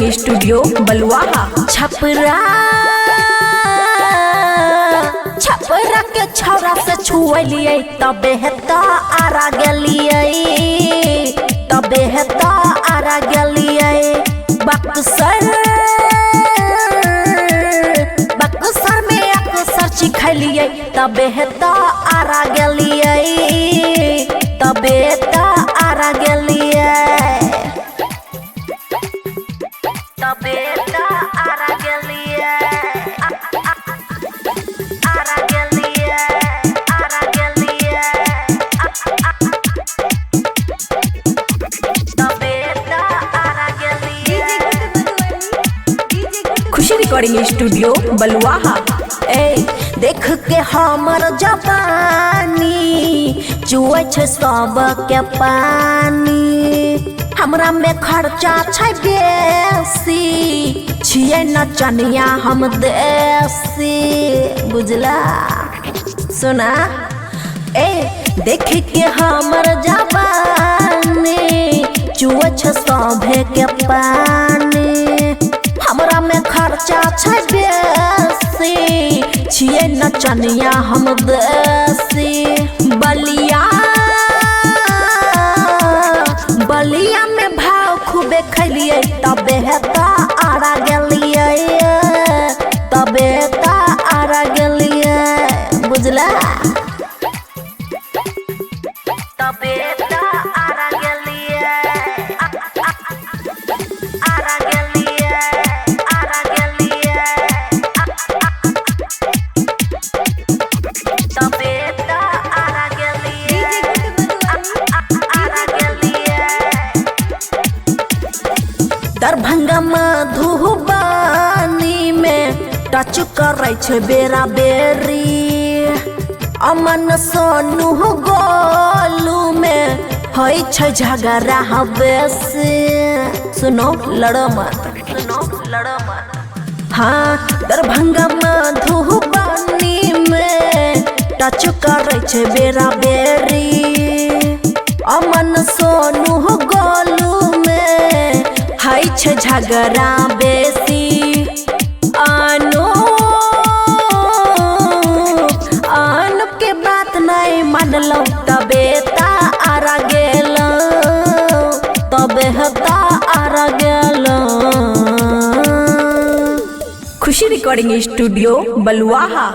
Recording studio बलुआहा। छपरा के छौरा से छुअलिए तबे हेता आरा गेलिए बक्सर में अक्सर चिखलिए तबे हेता आरा गेलिए खुशी रिकॉर्डिंग स्टूडियो बलुआहा। देख के हमर जवानी चुए छे सब के पानी, हमरा में खर्चा छै बेसी, छिए नचनिया हम देसी, बुझला सुना। देख के हमर जवानी चुए छे सब के पानी, हमरा में खर्चा छै बेसी, छिए नचनिया हम देसी। बलिया में भाव खूबे खलिए तबे हेता आरा गेलिए, बुझला। दरभंगा मधुबनी में टच करे छे बेरा बेरी, अमन सोनू गोलू में होई छे झगड़ा बेसी, सुनो लड़ो मत। हाँ, दरभंगा मधुबनी में टच करे छे बेरा बेरी, अमन सोनू गोलू में हाई छे झगड़ा बेसी। आनु के बात नहीं मानलो तबे ता आरा गेलो। खुशी रिकॉर्डिंग स्टूडियो बलुआहा।